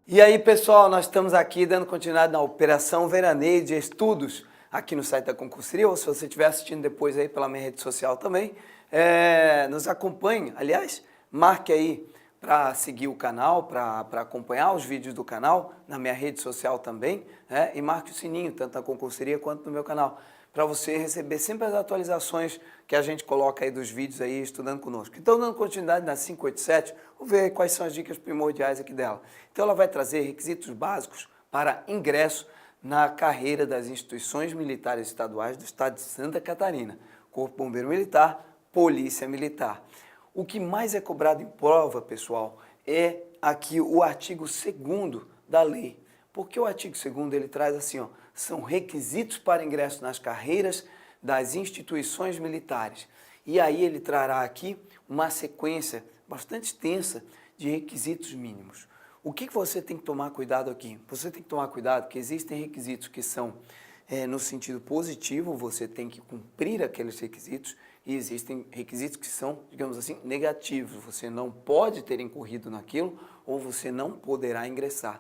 E aí, pessoal, nós estamos aqui dando continuidade na Operação Veraneio de Estudos aqui no site da Concurseria, ou se você estiver assistindo depois aí pela minha rede social também, nos acompanhe. Aliás, marque aí para seguir o canal, para acompanhar os vídeos do canal, na minha rede social também, e marque o sininho, tanto na Concurseria quanto no meu canal, para você receber sempre as atualizações que a gente coloca aí dos vídeos aí estudando conosco. Então, dando continuidade na 587, vamos ver quais são as dicas primordiais aqui dela. Então, ela vai trazer requisitos básicos para ingresso na carreira das instituições militares estaduais do estado de Santa Catarina, Corpo Bombeiro Militar, Polícia Militar. O que mais é cobrado em prova, pessoal, é aqui o artigo 2º da lei. Porque o artigo 2º ele traz assim, ó, são requisitos para ingresso nas carreiras das instituições militares. E aí ele trará aqui uma sequência bastante extensa de requisitos mínimos. O que você tem que tomar cuidado aqui? Você tem que tomar cuidado que existem requisitos que são no sentido positivo, você tem que cumprir aqueles requisitos, e existem requisitos que são, digamos assim, negativos. Você não pode ter incorrido naquilo ou você não poderá ingressar.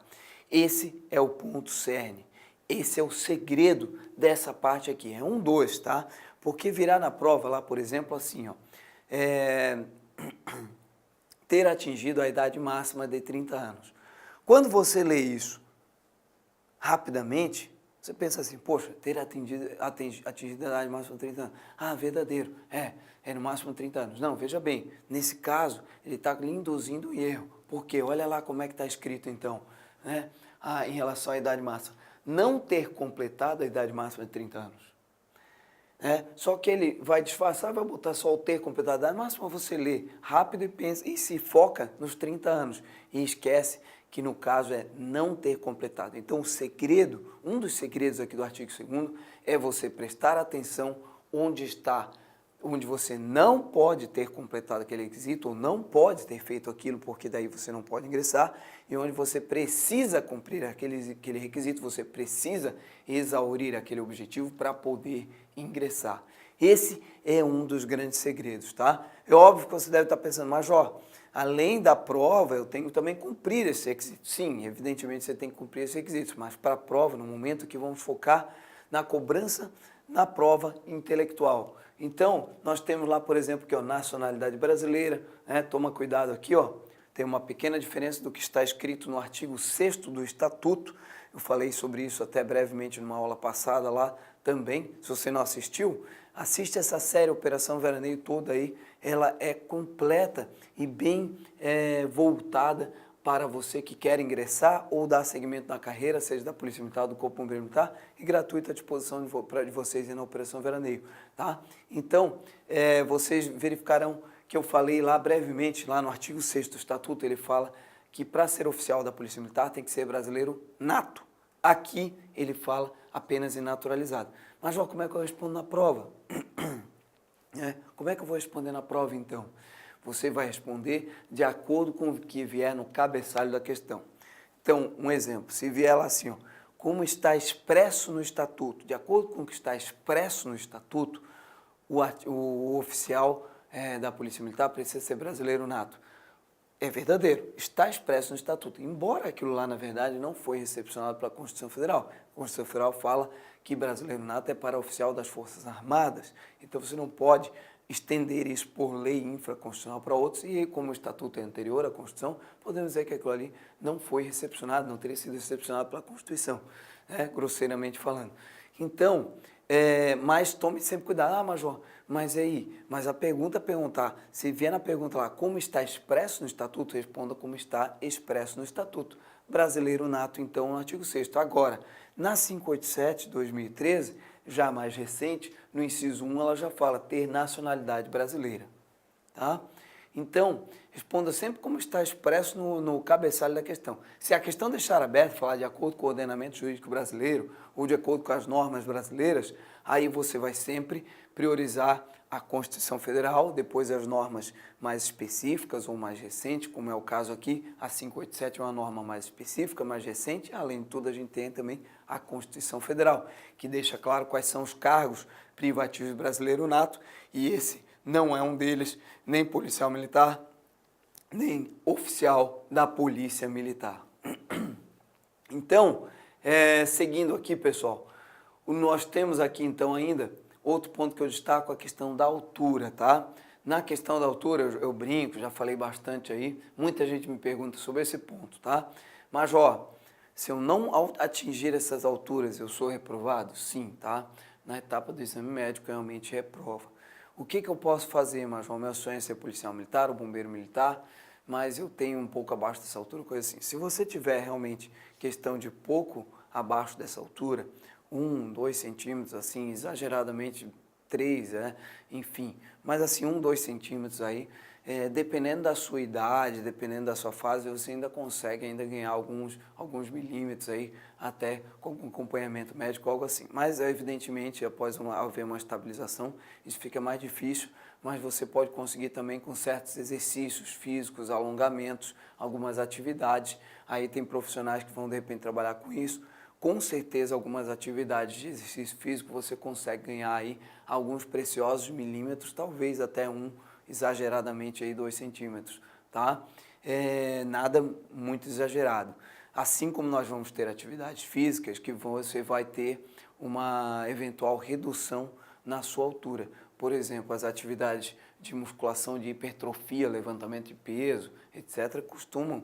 Esse é o ponto cerne. Esse é o segredo dessa parte aqui. É 2, tá? Porque virá na prova lá, por exemplo, assim, ó, ter atingido a idade máxima de 30 anos. Quando você lê isso rapidamente, você pensa assim, poxa, ter atingido a idade máxima de 30 anos. Ah, verdadeiro, é no máximo 30 anos. Não, veja bem, nesse caso, ele está lhe induzindo o erro. Por quê? Olha lá como é que está escrito então, né? Em relação à idade máxima. Não ter completado a idade máxima de 30 anos. Só que ele vai disfarçar, vai botar só o ter completado a idade máxima, você lê rápido e pensa, e se foca nos 30 anos, e esquece que no caso é não ter completado. Então o segredo, um dos segredos aqui do artigo 2º é você prestar atenção onde você não pode ter completado aquele requisito, ou não pode ter feito aquilo, porque daí você não pode ingressar, e onde você precisa cumprir aquele requisito, você precisa exaurir aquele objetivo para poder ingressar. Esse é um dos grandes segredos, tá? É óbvio que você deve estar pensando, Major, além da prova, eu tenho também que cumprir esse requisito. Sim, evidentemente você tem que cumprir esse requisito, mas para a prova, no momento que vamos focar na cobrança na prova intelectual. Então, nós temos lá, por exemplo, que é a nacionalidade brasileira, toma cuidado aqui, ó, tem uma pequena diferença do que está escrito no artigo 6º do Estatuto, eu falei sobre isso até brevemente numa aula passada lá também, se você não assistiu, assiste essa série Operação Veraneio toda aí, ela é completa e bem voltada para você que quer ingressar ou dar seguimento na carreira, seja da Polícia Militar, do Corpo Bombeiro Militar, e gratuita à disposição de vocês na Operação Veraneio, tá? Então, vocês verificarão que eu falei lá brevemente, lá no artigo 6º do Estatuto, ele fala que para ser oficial da Polícia Militar tem que ser brasileiro nato. Aqui ele fala apenas em naturalizado. Mas, João, como é que eu respondo na prova? Como é que eu vou responder na prova, então? Você vai responder de acordo com o que vier no cabeçalho da questão. Então, um exemplo, se vier lá assim, ó, como está expresso no Estatuto, de acordo com o que está expresso no Estatuto, o oficial da Polícia Militar precisa ser brasileiro nato. É verdadeiro, está expresso no Estatuto, embora aquilo lá, na verdade, não foi recepcionado pela Constituição Federal. A Constituição Federal fala que brasileiro nato é para oficial das Forças Armadas, então você não pode estender isso por lei infraconstitucional para outros, e como o Estatuto é anterior à Constituição, podemos dizer que aquilo ali não foi recepcionado, não teria sido recepcionado pela Constituição, grosseiramente falando. Então, mas tome sempre cuidado, Major, mas aí, mas a perguntar, se vier na pergunta lá, como está expresso no Estatuto, responda como está expresso no Estatuto. Brasileiro nato, então, no artigo 6º. Agora, na 587 de 2013, já mais recente, no inciso 1, ela já fala ter nacionalidade brasileira, tá? Então, responda sempre como está expresso no cabeçalho da questão. Se a questão deixar aberta, falar de acordo com o ordenamento jurídico brasileiro ou de acordo com as normas brasileiras, aí você vai sempre priorizar a Constituição Federal, depois as normas mais específicas ou mais recentes, como é o caso aqui, a 587 é uma norma mais específica, mais recente, além de tudo a gente tem também a Constituição Federal, que deixa claro quais são os cargos privativos brasileiro nato, e esse não é um deles, nem policial militar, nem oficial da Polícia Militar. Então, seguindo aqui, pessoal, nós temos aqui então ainda outro ponto que eu destaco, a questão da altura, tá? Na questão da altura, eu brinco, já falei bastante aí, muita gente me pergunta sobre esse ponto, tá? Mas, ó, se eu não atingir essas alturas, eu sou reprovado? Sim, tá? Na etapa do exame médico, realmente reprova. O que eu posso fazer, Major? Meu sonho é ser policial militar ou bombeiro militar, mas eu tenho um pouco abaixo dessa altura, coisa assim. Se você tiver realmente questão de pouco abaixo dessa altura, 1, 2 centímetros, assim, exageradamente 3, enfim, mas assim, 1, 2 centímetros aí, dependendo da sua idade, dependendo da sua fase, você ainda consegue ganhar alguns milímetros aí, até com acompanhamento médico, algo assim. Mas, evidentemente, após haver uma estabilização, isso fica mais difícil, mas você pode conseguir também com certos exercícios físicos, alongamentos, algumas atividades. Aí tem profissionais que vão, de repente, trabalhar com isso. Com certeza, algumas atividades de exercício físico você consegue ganhar aí alguns preciosos milímetros, talvez até exageradamente aí 2 centímetros, tá? Nada muito exagerado. Assim como nós vamos ter atividades físicas que você vai ter uma eventual redução na sua altura. Por exemplo, as atividades de musculação, de hipertrofia, levantamento de peso, etc., costumam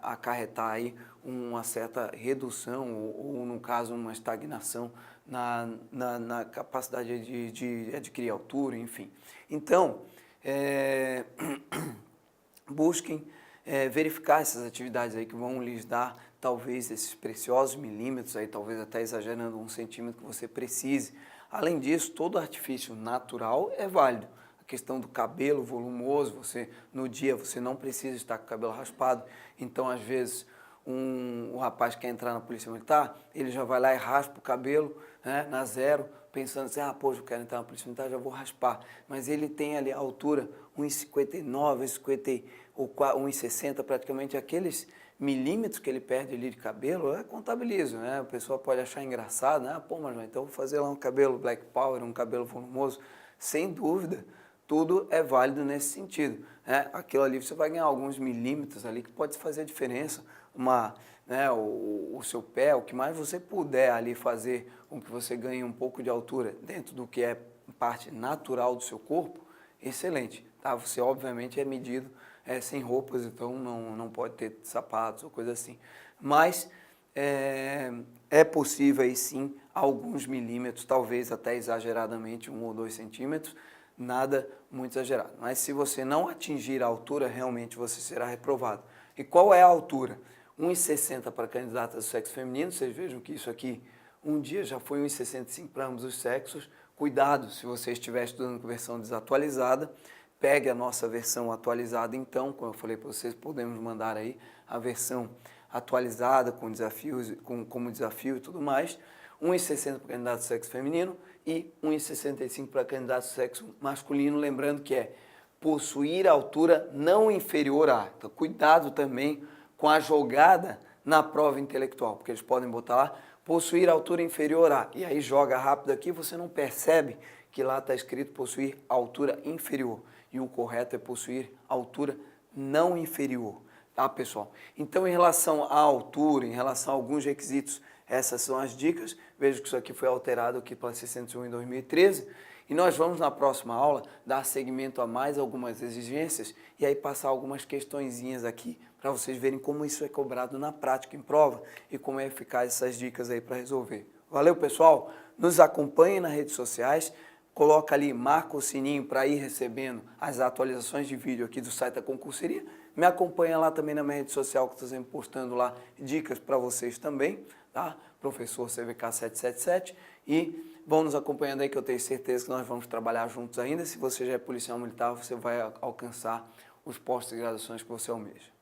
acarretar aí uma certa redução ou no caso, uma estagnação na capacidade de adquirir altura, enfim. Então, busquem verificar essas atividades aí que vão lhes dar talvez esses preciosos milímetros aí, talvez até exagerando 1 centímetro que você precise. Além disso, todo artifício natural é válido. A questão do cabelo volumoso, no dia você não precisa estar com o cabelo raspado, então às vezes o rapaz que quer entrar na Polícia Militar, ele já vai lá e raspa o cabelo, né, na zero, pensando assim, poxa, eu quero entrar na Polícia Militar, já vou raspar. Mas ele tem ali a altura 1,59, ou 1,60, praticamente aqueles milímetros que ele perde ali de cabelo, eu contabilizo, né? A pessoa pode achar engraçado, né? Pô, mas então vou fazer lá um cabelo Black Power, um cabelo volumoso. Sem dúvida, tudo é válido nesse sentido, né? Aquilo ali você vai ganhar alguns milímetros ali que pode fazer a diferença. O seu pé, o que mais você puder ali fazer com que você ganhe um pouco de altura dentro do que é parte natural do seu corpo, excelente, tá? Você obviamente é medido sem roupas, então não pode ter sapatos ou coisa assim. Mas é possível aí sim alguns milímetros, talvez até exageradamente 1 ou 2 centímetros, nada muito exagerado. Mas se você não atingir a altura, realmente você será reprovado. E qual é a altura? 1,60 para candidatas do sexo feminino, vocês vejam que isso aqui um dia já foi 1,65 para ambos os sexos. Cuidado se você estiver estudando com versão desatualizada, pegue a nossa versão atualizada então, como eu falei para vocês, podemos mandar aí a versão atualizada com desafios, como desafio e tudo mais. 1,60 para candidato do sexo feminino e 1,65 para candidato do sexo masculino, lembrando que é possuir altura não inferior a. Então, cuidado também com a jogada na prova intelectual, porque eles podem botar lá, possuir altura inferior a, e aí joga rápido aqui, você não percebe que lá está escrito possuir altura inferior, e o correto é possuir altura não inferior, tá, pessoal? Então, em relação à altura, em relação a alguns requisitos, essas são as dicas. Vejo que isso aqui foi alterado aqui para 601 em 2013, e nós vamos na próxima aula dar seguimento a mais algumas exigências e aí passar algumas questõezinhas aqui para vocês verem como isso é cobrado na prática em prova e como é eficaz essas dicas aí para resolver. Valeu, pessoal? Nos acompanhem nas redes sociais, coloca ali, marca o sininho para ir recebendo as atualizações de vídeo aqui do site da Concurseria. Me acompanha lá também na minha rede social, que estou sempre postando lá dicas para vocês também, tá? Professor CVK 777, e vão nos acompanhando aí que eu tenho certeza que nós vamos trabalhar juntos ainda. Se você já é policial militar, você vai alcançar os postos de graduações que você almeja.